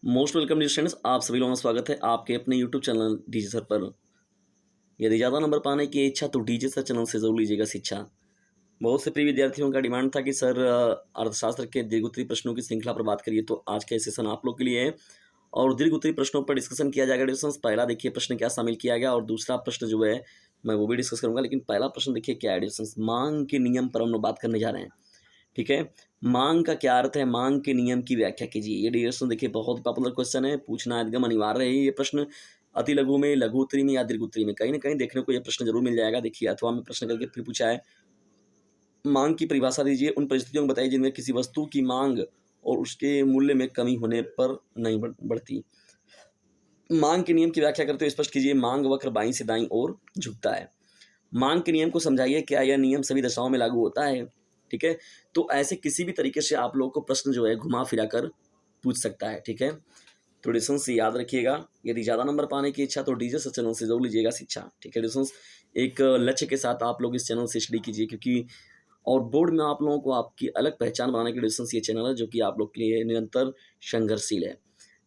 Most welcome dear students, आप सभी लोगों का स्वागत है आपके अपने यूट्यूब चैनल डीजे सर पर। यदि ज़्यादा नंबर पाने की इच्छा तो डीजे सर चैनल से जरूर लीजिएगा शिक्षा। बहुत से प्रिय विद्यार्थियों का डिमांड था कि सर अर्थशास्त्र के दीर्घोत्तरीय प्रश्नों की श्रृंखला पर बात करिए, तो आज का सेशन आप लोग के लिए है और दीर्घोत्तरीय प्रश्नों पर डिस्कशन किया जाएगा। डिस्कशन पहला देखिए प्रश्न क्या शामिल किया गया और दूसरा प्रश्न जो है मैं वो भी डिस्कस करूंगा, लेकिन पहला प्रश्न देखिए क्या है। डिस्कशन मांग के नियम पर हम लोग बात करने जा रहे हैं। ठीक है, मांग का क्या अर्थ है, मांग के नियम की व्याख्या कीजिए। ये डिस्कशन देखिए बहुत ही पॉपुलर क्वेश्चन है, पूछना एकदम अनिवार्य है। ये प्रश्न अति लघु में, लघु उत्तरी में या दीर्घ उत्तरी में कहीं ना कहीं देखने को ये प्रश्न जरूर मिल जाएगा। देखिए अथवा में प्रश्न करके फिर पूछा है मांग की परिभाषा दीजिए, उन परिस्थितियों को बताइए जिनमें किसी वस्तु की मांग और उसके मूल्य में कमी होने पर नहीं बढ़ती। मांग के नियम की व्याख्या करते हुए स्पष्ट कीजिए मांग वक्र बाईं से दाईं ओर झुकता है। मांग के नियम को समझाइए, क्या यह नियम सभी दशाओं में लागू होता है। ठीक है, तो ऐसे किसी भी तरीके से आप लोग को प्रश्न जो है घुमा फिरा कर पूछ सकता है। ठीक है, तो डिस्टेंस से याद रखिएगा, यदि ज़्यादा नंबर पाने की इच्छा तो डीजे से चैनल से जरूर लीजिएगा शिक्षा। ठीक है, डिस्टेंस एक लक्ष्य के साथ आप लोग इस चैनल से स्टडी कीजिए, क्योंकि और बोर्ड में आप लोगों को आपकी अलग पहचान बनाने के डिस्टेंस ये चैनल है जो कि आप लोग के लिए निरंतर संघर्षशील है।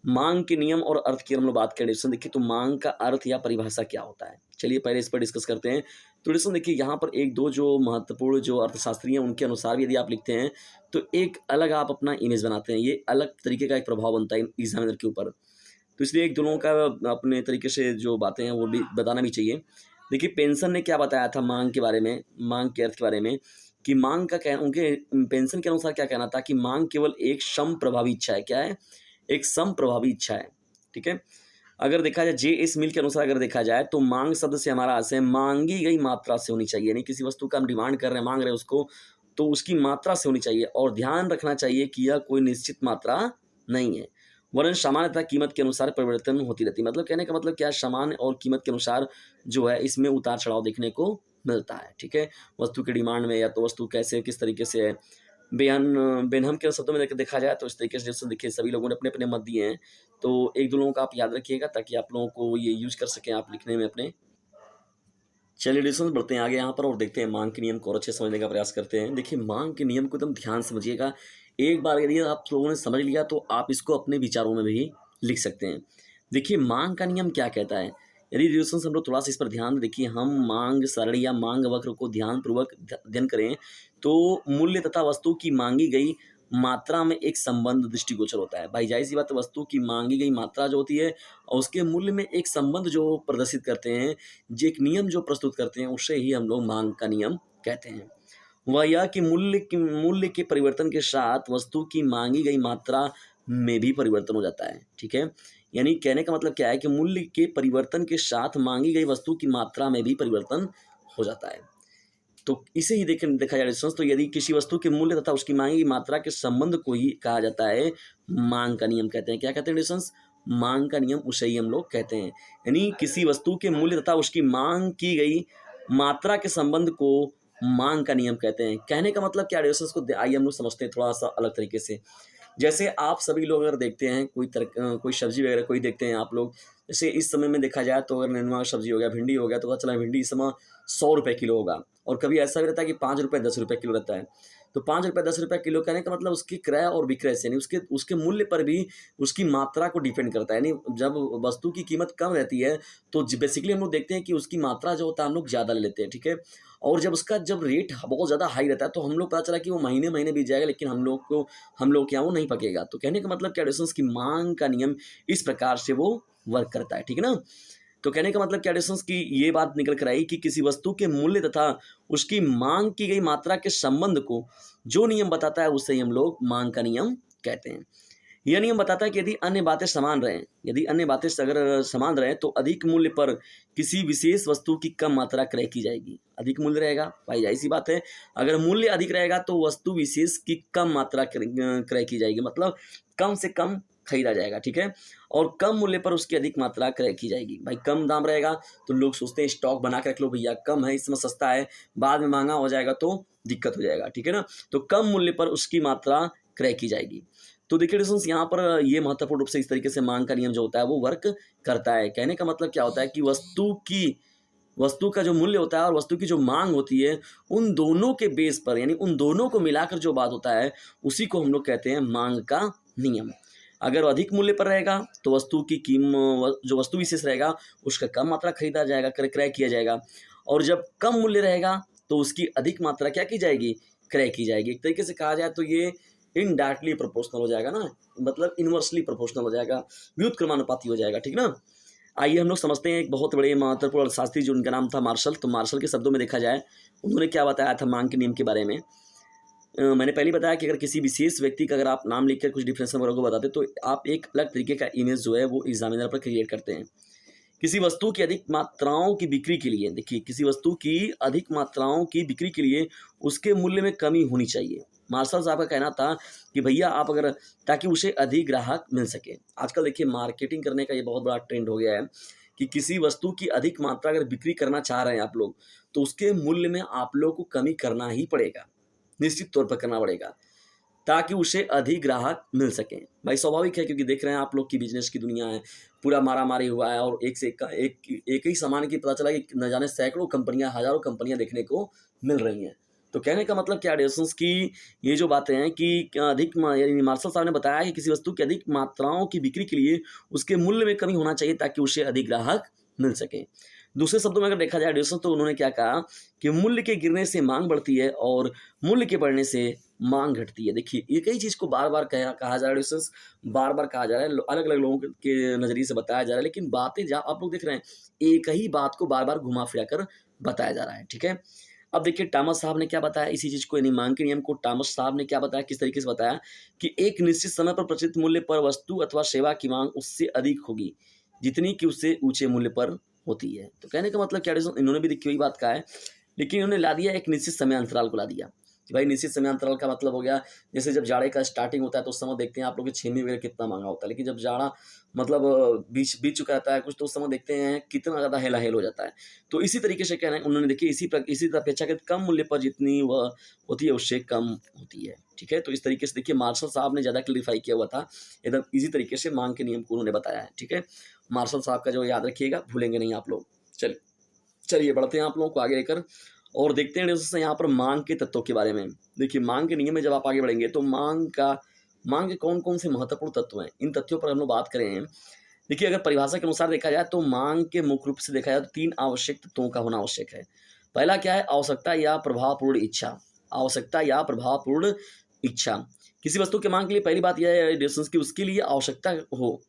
मांग के नियम और अर्थ की हम लोग बात करें डिस्कशन देखिए, तो मांग का अर्थ या परिभाषा क्या होता है, चलिए पहले इस पर डिस्कस करते हैं। तो डिस्कशन देखिए यहाँ पर एक दो जो महत्वपूर्ण जो अर्थशास्त्री हैं उनके अनुसार भी यदि आप लिखते हैं तो एक अलग आप अपना इमेज बनाते हैं, ये अलग तरीके का एक प्रभाव बनता है एग्जामिनर के ऊपर। तो इसलिए एक दोनों का अपने तरीके से जो बातें हैं वो भी बताना भी चाहिए। देखिए पेंशन ने क्या बताया था मांग के बारे में, मांग के अर्थ के बारे में, कि मांग का कहना, उनके पेंशन के अनुसार क्या कहना था कि मांग केवल एक सम प्रभावी इच्छा है। क्या है? एक सम प्रभावी इच्छा है। ठीक है, अगर देखा जाए जे.एस. मिल के अनुसार अगर देखा जाए तो मांग शब्द से हमारा आशय मांगी गई मात्रा से होनी चाहिए, यानी किसी वस्तु का हम डिमांड कर रहे हैं, मांग रहे हैं उसको, तो उसकी मात्रा से होनी चाहिए और ध्यान रखना चाहिए कि यह कोई निश्चित मात्रा नहीं है, वरन सामान्यतः कीमत के अनुसार परिवर्तन होती रहती है। मतलब कहने का मतलब क्या है, सामान और कीमत के अनुसार जो है इसमें उतार चढ़ाव देखने को मिलता है। ठीक है, वस्तु की डिमांड में या तो वस्तु कैसे किस तरीके से है। बेनहम के शब्दों में देखा जाए तो इस तरीके से जैसे देखिए सभी लोगों ने अपने अपने मत दिए हैं, तो एक दो लोगों का आप याद रखिएगा ताकि आप लोगों को ये यूज कर सकें आप लिखने में अपने। चलिए डिस्कशन बढ़ते हैं आगे यहाँ पर और देखते हैं मांग के नियम को और अच्छे समझने का प्रयास करते हैं। देखिए मांग के नियम को एकदम ध्यान समझिएगा, एक बार यदि आप लोगों ने समझ लिया तो आप इसको अपने विचारों में भी लिख सकते हैं। देखिए मांग का नियम क्या कहता है, यदि डिस्कशन हम लोग थोड़ा सा इस पर ध्यान देखिए, हम मांग सारणी या मांग वक्र को ध्यानपूर्वक अध्ययन करें तो मूल्य तथा वस्तु की मांगी गई मात्रा में एक संबंध दृष्टिगोचर होता है। भाई जाहिर सी बात है, वस्तु की मांगी गई मात्रा जो होती है और उसके मूल्य में एक संबंध जो प्रदर्शित करते हैं, जो एक नियम जो प्रस्तुत करते हैं, उसे ही हम लोग मांग का नियम कहते हैं। वह यह कि मूल्य के परिवर्तन के साथ वस्तु की मांगी गई मात्रा में भी परिवर्तन हो जाता है। ठीक है, यानी कहने का मतलब क्या है कि मूल्य के परिवर्तन के साथ मांगी गई वस्तु की मात्रा में भी परिवर्तन हो जाता है। तो इसे ही देखा जाए डिस्टेंस, तो यदि किसी वस्तु के मूल्य तथा उसकी मांगी गई मात्रा के संबंध को ही कहा जाता है मांग का नियम कहते हैं। क्या कहते हैं डिस्टेंस? मांग का नियम उसे ही हम लोग कहते हैं, यानी किसी वस्तु के मूल्य तथा उसकी मांग की गई मात्रा के संबंध को मांग का नियम कहते हैं। कहने का मतलब क्या डिस्टेंस को आइए हम लोग समझते हैं थोड़ा सा अलग तरीके से। जैसे आप सभी लोग अगर देखते हैं कोई सब्जी वगैरह कोई देखते हैं आप लोग, जैसे इस समय में देखा जाए तो अगर नेनुआ सब्जी हो गया, भिंडी हो गया, तो पता चला भिंडी इस समय 100 रुपये किलो होगा और कभी ऐसा भी रहता है कि 5 रुपये 10 रुपये किलो रहता है। तो 5 रुपये 10 रुपये किलो कहने का मतलब उसकी क्रय और विक्रय से, यानी उसके मूल्य पर भी उसकी मात्रा को डिपेंड करता है। यानी जब वस्तु की कीमत कम रहती है तो बेसिकली हम लोग देखते हैं कि उसकी मात्रा जो होता है हम लोग ज़्यादा ले लेते हैं। ठीक है, और जब रेट बहुत ज़्यादा हाई रहता है तो हम लोग पता चला कि वो महीने महीने बीत जाएगा, लेकिन हम लोग क्या वो नहीं पकेगा। तो कहने का मतलब क्या डिस्टेंस की मांग का नियम इस प्रकार से वो वर्क करता है। ठीक है ना, तो कहने का मतलब क्या डिस्टेंस की ये बात निकल कर आई कि किसी वस्तु के मूल्य तथा उसकी मांग की गई मात्रा के संबंध को जो नियम बताता है उसे ही हम लोग मांग का नियम कहते हैं। यह नियम बताता है कि यदि अन्य बातें समान रहें, अगर समान रहें तो अधिक मूल्य पर किसी विशेष वस्तु की कम मात्रा क्रय की जाएगी। अधिक मूल्य रहेगा, भाई जाहिर सी बात है, अगर मूल्य अधिक रहेगा तो वस्तु विशेष की कम मात्रा क्रय की जाएगी, मतलब कम से कम खरीदा जाएगा। ठीक है, और कम मूल्य पर उसकी अधिक मात्रा क्रय की जाएगी। भाई कम दाम रहेगा तो लोग सोचते हैं स्टॉक बना के रख लो भैया, कम है इस समय सस्ता है, बाद में महंगा हो जाएगा तो दिक्कत हो जाएगा। ठीक है ना, तो कम मूल्य पर उसकी मात्रा क्रय की जाएगी। तो देखिए डिस्टेंस यहाँ पर ये महत्वपूर्ण रूप से इस तरीके से मांग का नियम जो होता है वो वर्क करता है। कहने का मतलब क्या होता है कि वस्तु का जो मूल्य होता है और वस्तु की जो मांग होती है, उन दोनों के बेस पर, यानी उन दोनों को मिलाकर जो बात होता है उसी को हम लोग कहते हैं मांग का नियम। अगर अधिक मूल्य पर रहेगा तो वस्तु की जो वस्तु विशेष रहेगा उसका कम मात्रा खरीदा जाएगा, क्रय किया जाएगा, और जब कम मूल्य रहेगा तो उसकी अधिक मात्रा क्या की जाएगी, क्रय की जाएगी। एक तरीके से कहा जाए तो ये इनडायरेक्टली प्रोपोर्शनल हो जाएगा ना, मतलब इनवर्सली प्रोपोर्शनल हो जाएगा, व्युत्क्रमानुपाती हो जाएगा, ठीक ना। आइए हम लोग समझते हैं एक बहुत बड़े महत्वपूर्ण अर्थशास्त्री जो उनका नाम था मार्शल। तो मार्शल के शब्दों में देखा जाए उन्होंने क्या बताया था मांग के नियम के बारे में। मैंने पहले बताया कि अगर किसी विशेष व्यक्ति का अगर आप नाम लिखकर कुछ डिफरेंस वगैरह को बताते तो आप एक अलग तरीके का इमेज जो है वो एग्जामिनर पर क्रिएट करते हैं। किसी वस्तु की अधिक मात्राओं की बिक्री के लिए, देखिए किसी वस्तु की अधिक मात्राओं की बिक्री के लिए उसके मूल्य में कमी होनी चाहिए। मार्शल साहब का कहना था कि भैया आप अगर, ताकि उसे अधिक ग्राहक मिल सके। आजकल देखिए मार्केटिंग करने का ये बहुत बड़ा ट्रेंड हो गया है कि किसी वस्तु की अधिक मात्रा अगर बिक्री करना चाह रहे हैं आप लोग तो उसके मूल्य में आप लोग को कमी करना ही पड़ेगा, निश्चित तौर पर करना पड़ेगा, ताकि उसे अधिक ग्राहक मिल सकें। भाई स्वाभाविक है, क्योंकि देख रहे हैं आप लोग की बिजनेस की दुनिया है, पूरा मारा मारी हुआ है, और एक से एक ही सामान की पता चला कि न जाने सैकड़ों कंपनियां, हजारों कंपनियां देखने को मिल रही हैं। तो कहने का मतलब क्या डिस्टेंस की ये जो बातें हैं कि यानी मार्शल साहब ने बताया कि किसी वस्तु की अधिक मात्राओं की बिक्री के लिए उसके मूल्य में कमी होना चाहिए ताकि उसे अधिक ग्राहक मिल सके। दूसरे शब्दों में अगर देखा जाए डिस्टेंस, तो उन्होंने क्या कहा कि मूल्य के गिरने से मांग बढ़ती है और मूल्य के बढ़ने से मांग घटती है। देखिए एक ही चीज़ को बार बार कहा जा रहा है डिस्टेंस, बार बार कहा जा रहा है, अलग अलग लोगों के नज़रिए से बताया जा रहा है, लेकिन बातें जहाँ आप लोग देख रहे हैं एक ही बात को बार बार घुमा फिरा कर बताया जा रहा है, ठीक है। अब देखिए टॉमस साहब ने क्या बताया इसी चीज़ को, यानी मांग के नियम को टॉमस साहब ने क्या बताया, किस तरीके से बताया कि एक निश्चित समय पर प्रचलित मूल्य पर वस्तु अथवा सेवा की मांग उससे अधिक होगी जितनी कि उससे ऊंचे मूल्य पर होती है। तो कहने का मतलब क्या, इन्होंने भी देखिए वही बात कहा है, लेकिन इन्होंने ला दिया एक निश्चित समय अंतराल को ला दिया कि भाई निश्चित समय अंतराल का मतलब हो गया, जैसे जब जाड़े का स्टार्टिंग होता है तो उस समय देखते हैं आप लोग के छेमी वगैरह कितना महंगा होता है, लेकिन जब जाड़ा मतलब बीच चुका रहता है कुछ, तो उस समय देखते हैं कितना ज़्यादा हेलाहेल हो जाता है। तो इसी तरीके से कहना है उन्होंने, देखिए इसी अपेक्षाकृत कम मूल्य पर जितनी वह होती है उससे कम होती है, ठीक है। तो इस तरीके से देखिए मार्शल साहब ने ज़्यादा क्लियरिफाई किया हुआ था, एकदम इसी तरीके से मांग के नियम को उन्होंने बताया है, ठीक है। मार्शल साहब का जो याद रखिएगा, भूलेंगे नहीं आप लोग। चलिए बढ़ते हैं आप लोगों को आगे लेकर और देखते हैं दोस्तों यहाँ पर मांग के तत्वों के बारे में। देखिए मांग के नियम में जब आप आगे बढ़ेंगे तो मांग के कौन कौन से महत्वपूर्ण तत्व हैं, इन तथ्यों पर हम लोग बात करें। देखिए अगर परिभाषा के अनुसार देखा जाए तो मांग के मुख्य रूप से देखा जाए तो 3 आवश्यक तत्वों का होना आवश्यक है। पहला क्या है, आवश्यकता या प्रभावपूर्ण इच्छा। आवश्यकता या प्रभावपूर्ण इच्छा, किसी वस्तु के मांग के लिए पहली बात यह है डिस्टेंस की उसके लिए आवश्यकता हो,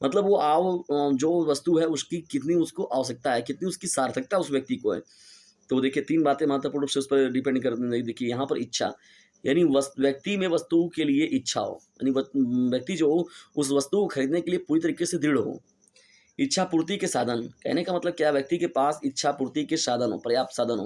मतलब वो जो वस्तु है उसकी कितनी उसको आवश्यकता है, कितनी उसकी सार्थकता उस व्यक्ति को है। तो देखिए 3 बातें महत्वपूर्ण रूप से उस पर डिपेंड करती हैं। देखिए यहाँ पर इच्छा, यानी व्यक्ति में वस्तु के लिए इच्छा हो, यानी व्यक्ति जो हो उस वस्तु को खरीदने के लिए पूरी तरीके से दृढ़ हो। इच्छा पूर्ति के साधन, कहने का मतलब क्या, व्यक्ति के पास इच्छा पूर्ति के साधन हो, पर्याप्त साधन हो,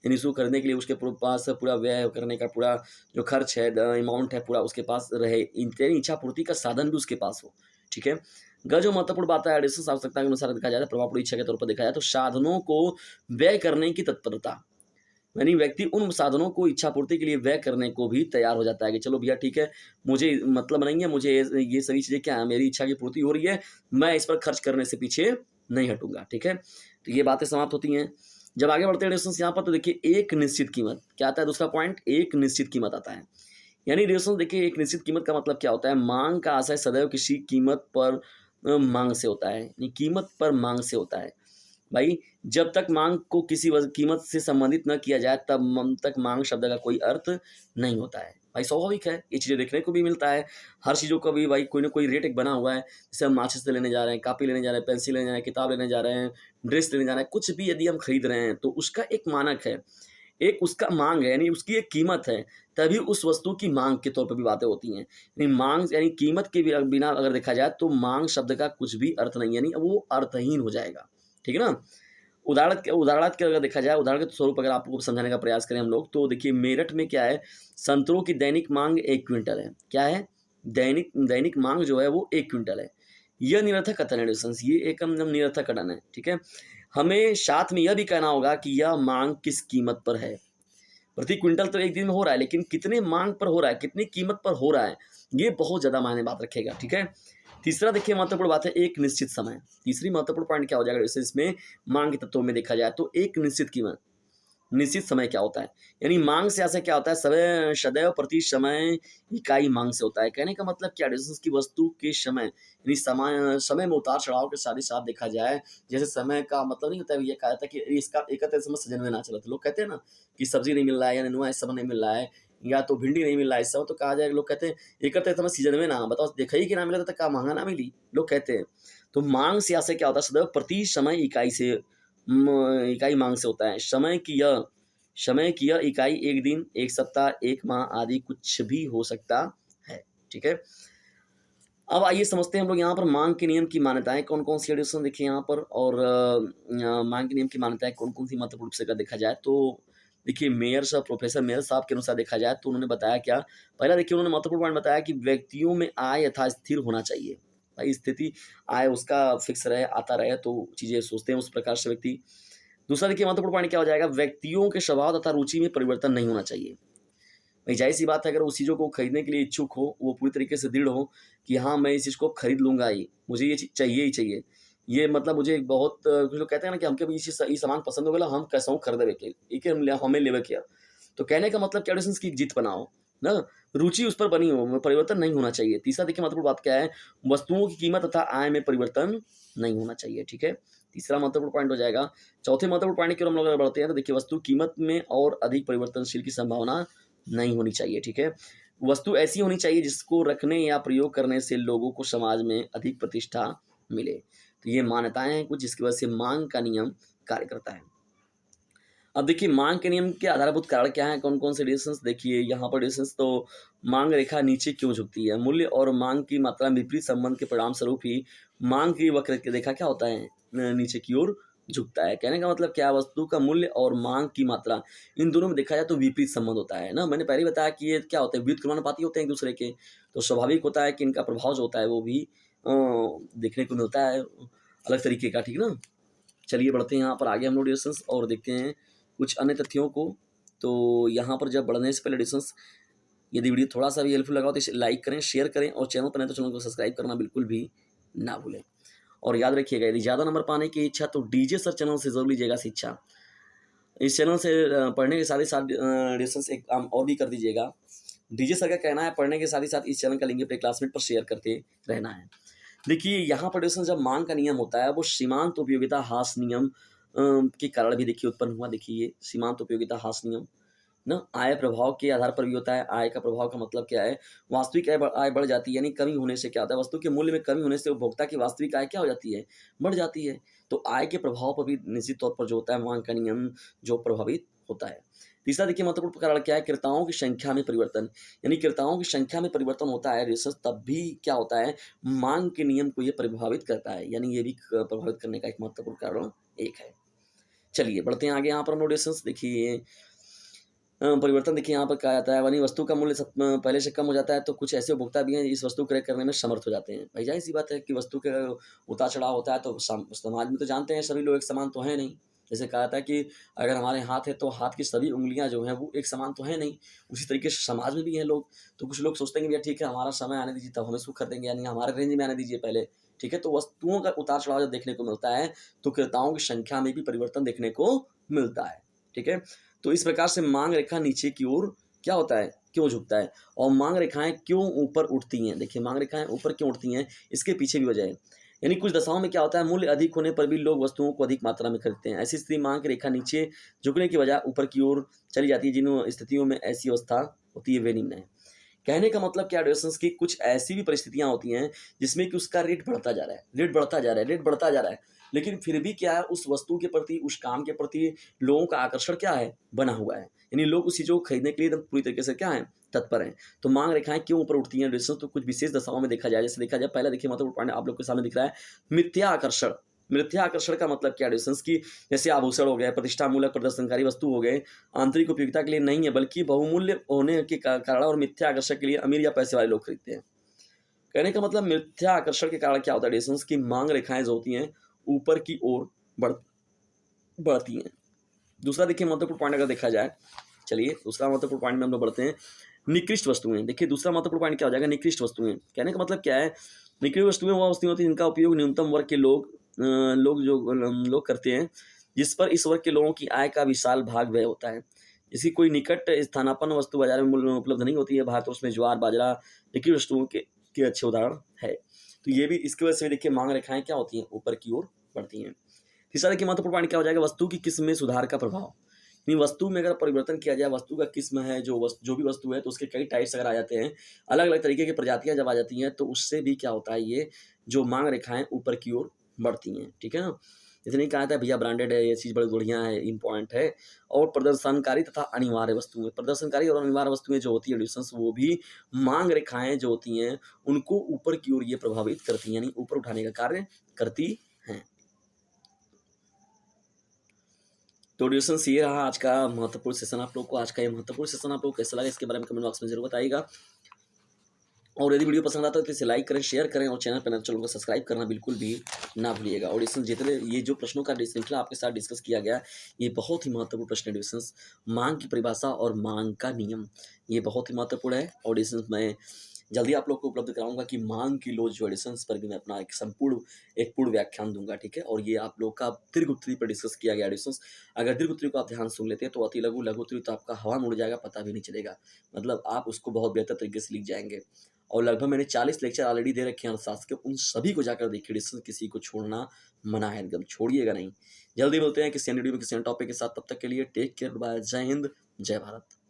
यानी इसको खरीदने के लिए उसके पास पूरा व्यय करने का पूरा जो खर्च है, अमाउंट है, पूरा उसके पास रहे, यानी इच्छा पूर्ति का साधन भी उसके पास हो, ठीक है। जो महत्वपूर्ण बात है एडिशनल आवश्यकता के अनुसार देखा जाए, प्रभावपूर्ण इच्छा के तौर पर देखा जाए तो साधनों को व्यय करने की तत्परता, यानी व्यक्ति उन साधनों को इच्छा पूर्ति के लिए व्यय करने को भी तैयार हो जाता है कि चलो भैया ठीक है, मुझे मतलब नहीं है, मुझे ये सभी चीज़ें क्या है, मेरी इच्छा की पूर्ति हो रही है, मैं इस पर खर्च करने से पीछे नहीं हटूंगा, ठीक है। तो ये बातें समाप्त होती हैं। जब आगे बढ़ते हैं डिस्टेंस यहाँ पर तो देखिए एक निश्चित कीमत क्या आता है, दूसरा पॉइंट एक निश्चित कीमत आता है। यानी डिस्टेंस देखिए एक निश्चित कीमत का मतलब क्या होता है, मांग का आशय सदैव किसी कीमत पर मांग से होता है, यानी कीमत पर मांग से होता है। भाई जब तक मांग को किसी कीमत से संबंधित न किया जाए तब तक मांग शब्द का कोई अर्थ नहीं होता है। भाई स्वाभाविक है, ये चीज़ें देखने को भी मिलता है, हर चीज़ों का भी भाई कोई ना कोई रेट एक बना हुआ है। जैसे हम माचिस लेने जा रहे हैं, कापी लेने जा रहे हैं, पेंसिल लेने जा रहे हैं, किताब लेने जा रहे हैं, ड्रेस लेने जा रहे हैं, कुछ भी यदि हम खरीद रहे हैं तो उसका एक मानक है, एक उसका मांग है, यानी उसकी एक कीमत है, तभी उस वस्तु की मांग के तौर पर भी बातें होती हैं। यानी मांग यानी कीमत के बिना अगर देखा जाए तो मांग शब्द का कुछ भी अर्थ नहीं, यानी वो अर्थहीन हो जाएगा, ठीक है ना। उदाहरण के अगर देखा जाए, उदाहरण के स्वरूप अगर आपको समझाने का प्रयास करें हम लोग तो देखिए मेरठ में क्या है, संतरों की दैनिक मांग 1 क्विंटल है। क्या है, दैनिक मांग जो है वो 1 क्विंटल है। यह निरर्थक कथन है, ये एकदम निरर्थक कथन है, ठीक है। हमें साथ में यह भी कहना होगा कि यह मांग किस कीमत पर है। प्रति क्विंटल तो एक दिन में हो रहा है, लेकिन कितने मांग पर हो रहा है, कितनी कीमत पर हो रहा है, ये बहुत ज़्यादा मायने बात रखेगा, ठीक है। तीसरा देखिए महत्वपूर्ण बात है एक निश्चित समय। तीसरी महत्वपूर्ण पॉइंट क्या हो जाएगा इसमें मांग के तत्वों में देखा जाए तो एक निश्चित कीमत। निश्चित समय क्या होता है, यानी मांग से ऐसे क्या होता है, समय सदैव प्रति समय इकाई मांग से होता है। कहने का मतलब क्या, डिस्टेंस की वस्तु के समय यानी समय में उतार चढ़ाव के साथ ही साथ देखा जाए, जैसे समय का मतलब नहीं होता है, ये कहा जाता है कि इसका एक समय सजन में ना चला, तो लोग कहते हैं ना कि सब्जी नहीं मिल रहा है या नेनुआ इस समय नहीं मिल रहा है या तो भिंडी नहीं मिल रहा है इस समय, तो कहा जाए, लोग कहते हैं एक समय सीजन में ना, बताओ देखा ही कि ना मिला तो क्या महंगा ना मिली, लोग कहते हैं। तो मांग से ऐसे क्या होता है, सदैव प्रति समय इकाई से इकाई मांग से होता है। समय की यह इकाई एक दिन, एक सप्ताह, एक माह आदि कुछ भी हो सकता है। ठीक है, अब आइए समझते हैं हम लोग यहाँ पर मांग के नियम की मान्यताएं कौन कौन सी है। दोस्तों देखिए यहाँ पर, और मांग के नियम की मान्यताएं कौन कौन सी महत्वपूर्ण रूप से अगर देखा जाए तो देखिए मेयर साहब, प्रोफेसर मेयर साहब के अनुसार देखा जाए तो उन्होंने बताया क्या, पहला देखिए उन्होंने महत्वपूर्ण पॉइंट बताया कि व्यक्तियों में आय यथा स्थिर होना चाहिए। भाई स्थिति आय उसका फिक्स रहे, आता रहे, तो चीजें सोचते हैं उस प्रकार से व्यक्ति। दूसरा देखिए महत्वपूर्ण पॉइंट क्या हो जाएगा, व्यक्तियों के स्वभाव तथा रुचि में परिवर्तन नहीं होना चाहिए। भाई जाहिर सी बात है, अगर उस चीज़ों को खरीदने के लिए इच्छुक हो, वो पूरी तरीके से दृढ़ हो कि हाँ मैं इस चीज़ को खरीद लूंगा ही, मुझे ये चीज़ चाहिए ही चाहिए, ये मतलब मुझे एक बहुत कुछ लोग कहते हैं ना कि हमके भी ये सामान पसंद हो गया, हम कैसा हूँ खरीदे के एक हमें लेवे किया, तो कहने का मतलब क्या, की जीत बनाओ ना, रुचि उस पर बनी हो, परिवर्तन नहीं होना चाहिए। तीसरा देखिए महत्वपूर्ण बात क्या है, वस्तुओं की कीमत तथा आय में परिवर्तन नहीं होना चाहिए। ठीक है, तीसरा महत्वपूर्ण पॉइंट हो जाएगा। चौथे महत्वपूर्ण पॉइंट की ओर हम लोग बढ़ते हैं तो देखिए वस्तु कीमत में और अधिक परिवर्तनशील की संभावना नहीं होनी चाहिए। ठीक है, वस्तु ऐसी होनी चाहिए जिसको रखने या प्रयोग करने से लोगों को समाज में अधिक प्रतिष्ठा मिले। तो ये मान्यताएं हैं कुछ जिसकी वजह से मांग का नियम कार्य करता है। अब देखिए मांग के नियम के आधारभूत कारण क्या है, कौन कौन से डिस्टेंस, देखिए यहाँ पर डिस्टेंस तो मांग रेखा नीचे क्यों झुकती है, मूल्य और मांग की मात्रा में विपरीत संबंध के परिणाम स्वरूप ही मांग की वक्र रेखा क्या होता है, नीचे की ओर झुकता है। कहने का मतलब क्या, वस्तु का मूल्य और मांग की मात्रा इन दोनों में देखा जाए तो विपरीत संबंध होता है ना। मैंने पहले ही बताया कि ये क्या होता है, व्युत्क्रमानुपाती होते हैं एक दूसरे के, तो स्वाभाविक होता है कि इनका प्रभाव जो होता है वो भी देखने को मिलता है अलग तरीके का। ठीक ना, चलिए बढ़ते हैं यहाँ पर आगे हम लोग डिस्टेंस और देखते हैं कुछ अन्य तथ्यों को। तो यहाँ पर जब बढ़ने से पहले डिस्टेंस, यदि वीडियो थोड़ा सा भी हेल्पफुल लगा तो इसे लाइक करें, शेयर करें, और चैनल पर नहीं तो चैनल को सब्सक्राइब करना बिल्कुल भी ना भूलें। और याद रखिएगा, यदि ज़्यादा नंबर पाने की इच्छा तो डीजे सर चैनल से जरूर लीजिएगा शिक्षा। इस चैनल से पढ़ने के साथ ही साथ डिस्टेंस एक काम और भी कर दीजिएगा। डीजे सर का कहना है पढ़ने के साथ ही साथ इस चैनल का लिंक अपने क्लासमेट पर शेयर करते रहना है। देखिए यहाँ पर डिस्टेंस जब मांग का नियम होता है वो सीमांत उपयोगिता हास नियम के कारण भी देखिए उत्पन्न हुआ। देखिए ये सीमांत उपयोगिता हास नियम ना आय प्रभाव के आधार पर भी होता है। आय का प्रभाव का मतलब क्या है, वास्तविक आय बढ़ जाती है, यानी कमी होने से क्या होता है, वस्तु के मूल्य में कमी होने से उपभोक्ता की वास्तविक आय क्या हो जाती है, बढ़ जाती है। तो आय के प्रभाव पर भी निश्चित तौर पर जो होता है मांग का नियम जो प्रभावित होता है। तीसरा देखिए महत्वपूर्ण कारण क्या है, क्रेताओं की संख्या में परिवर्तन, यानी क्रेताओं की संख्या में परिवर्तन होता है रिसर्च तब भी क्या होता है, मांग के नियम को ये प्रभावित करता है, यानी ये भी प्रभावित करने का एक महत्वपूर्ण कारण एक है। चलिए बढ़ते हैं आगे। यहाँ पर हम लोग डिस्टेंस देखिए परिवर्तन देखिए यहाँ पर कहा जाता है, वही वस्तु का मूल्य पहले से कम हो जाता है तो कुछ ऐसे उपभोक्ता भी हैं इस वस्तु क्रय करने में समर्थ हो जाते हैं। भाई जाहिर सी बात है कि वस्तु के उतार चढ़ाव होता है तो समाज में तो जानते हैं सभी लोग एक समान तो है नहीं। जैसे कहा था कि अगर हमारे हाथ है तो हाथ की सभी उंगलियां जो हैं वो एक समान तो है नहीं, उसी तरीके से समाज में भी हैं लोग। तो कुछ लोग सोचते हैं कि भैया ठीक है हमारा समय आने दीजिए तब हमें सुख कर देंगे, यानी हमारे रेंज में आने दीजिए पहले। ठीक है, तो वस्तुओं का उतार चढ़ाव जब देखने को मिलता है तो क्रेताओं की संख्या में भी परिवर्तन देखने को मिलता है। ठीक है, तो इस प्रकार से मांग रेखा नीचे की ओर क्या होता है, क्यों झुकता है, और मांग रेखाएं क्यों ऊपर उठती हैं। देखिए मांग रेखाएं ऊपर क्यों उठती हैं, इसके पीछे भी वजह है। यानी कुछ दशाओं में क्या होता है, मूल्य अधिक होने पर भी लोग वस्तुओं को अधिक मात्रा में खरीदते हैं। ऐसी स्थिति मांग की रेखा नीचे झुकने की वजह ऊपर की ओर चली जाती है। जिन स्थितियों में ऐसी अवस्था होती है वे निम्न है। कहने का मतलब क्या, ड्यूरेशंस की कुछ ऐसी भी परिस्थितियां होती हैं जिसमें कि उसका रेट बढ़ता जा रहा है, रेट बढ़ता जा रहा है, रेट बढ़ता जा रहा है, लेकिन फिर भी क्या है, उस वस्तु के प्रति, उस काम के प्रति लोगों का आकर्षण क्या है, बना हुआ है। यानी लोग उस चीज़ों को खरीदने के लिए एकदम पूरी तरीके से क्या है, तत्पर हैं। तो मांग रेखाएं क्यों ऊपर उठती हैं ड्यूरेशंस, तो कुछ विशेष दशाओं में देखा जाए। जैसे देखा जाए पहला देखिए मतलब पॉइंट आप लोग के सामने दिख रहा है, मिथ्या आकर्षण। मिथ्या आकर्षण का मतलब क्या, ड्यूरेशंस की जैसे आभूषण हो गए, प्रतिष्ठा मूलक प्रदर्शनकारी वस्तु हो गए, आंतरिक उपयोगिता के लिए नहीं है बल्कि बहुमूल्य होने के कारण और मिथ्या आकर्षण के लिए अमीर या पैसे वाले लोग खरीदते हैं। कहने का मतलब मिथ्या आकर्षण के कारण क्या होता है, ड्यूरेशंस की मांग रेखाएं जो होती हैं ऊपर की ओर बढ़ती हैं। दूसरा देखिए महत्वपूर्ण पॉइंट अगर देखा जाए, चलिए दूसरा महत्वपूर्ण पॉइंट में हम लोग बढ़ते हैं, निकृष्ट वस्तुएं। देखिए दूसरा महत्वपूर्ण पॉइंट क्या हो जाएगा, निकृष्ट वस्तुएं। कहने का मतलब क्या है, निकृष्ट वस्तुएं वो वस्तुएं होती हैं जिनका उपयोग न्यूनतम वर्ग के लोग जो लोग करते हैं, जिस पर इस वर्ग के लोगों की आय का विशाल भाग व्यय होता है। इसकी कोई निकट स्थानापन्न वस्तु बाजार में मूल्य में उपलब्ध नहीं होती है। भारत उसमें ज्वार, बाजरा, लिखित वस्तुओं के अच्छे उदाहरण है। तो ये भी इसकी वजह से देखिए मांग रेखाएं क्या होती हैं, ऊपर की ओर बढ़ती हैं। तीसरा देखिए महत्वपूर्ण पॉइंट क्या हो जाएगा, वस्तु की किस्म में सुधार का प्रभाव। यानी वस्तु में अगर परिवर्तन किया जाए, वस्तु का किस्म है जो भी वस्तु है, तो उसके कई टाइप्स अगर आ जाते हैं, अलग अलग तरीके की प्रजातियां जब आ जाती हैं, तो उससे भी क्या होता है, ये जो मांग रेखाएं ऊपर की ओर बढ़ती हैं। ठीक है ना। इसने कहा था भैया ब्रांडेड है, ये चीज़ बड़ी बढ़िया है, इम्पॉर्टेंट है। और प्रदर्शनकारी तथा अनिवार्य वस्तुएं, प्रदर्शनकारी और अनिवार्य वस्तुएं जो होती है एडिशंस, वो भी मांग रेखाएं जो होती हैं उनको ऊपर की ओर ये प्रभावित करती हैं, यानी ऊपर उठाने का कार्य करती हैं। तो डिस्टेंस ये रहा आज का महत्वपूर्ण सेशन आप लोग को। आज का ये महत्वपूर्ण सेशन आप लोग कैसा लगा, इसके बारे में कमेंट बॉक्स में जरूर बताइएगा। और यदि वीडियो पसंद आता है तो इसे लाइक करें, शेयर करें, और चैनल को सब्सक्राइब करना बिल्कुल भी ना भूलिएगा। और इसमें जितने ये जो प्रश्नों का श्रृंखला आपके साथ डिस्कस किया गया, ये बहुत ही महत्वपूर्ण प्रश्न है। डिस्टेंस मांग की परिभाषा और मांग का नियम, ये बहुत ही महत्वपूर्ण है। और डिस्टेंस मैं जल्दी आप लोग को उपलब्ध कराऊंगा कि मांग की लो जो एडिशंस पर भी मैं अपना एक पूर्ण व्याख्यान दूंगा। ठीक है। और ये आप लोग का दीर्घ उत्तरी पर डिस्कस किया गया एडिशंस। अगर दीर्घ उत्तरी को आप ध्यान सुन लेते हैं तो अति लघु उत्तरी तो आपका हवा में उड़ जाएगा, पता भी नहीं चलेगा। मतलब आप उसको बहुत बेहतर तरीके से लिख जाएंगे। और लगभग मैंने 40 लेक्चर ऑलरेडी दे रखे हैं अर्थशास्त्र के, उन सभी को जाकर देखिए। डिस्कस किसी को छोड़ना मना है, एकदम छोड़िएगा नहीं। जल्दी मिलते हैं किसी अन्य वीडियो में किसी अन्य टॉपिक के साथ। तब तक के लिए टेक केयर, बाय, जय हिंद, जय भारत।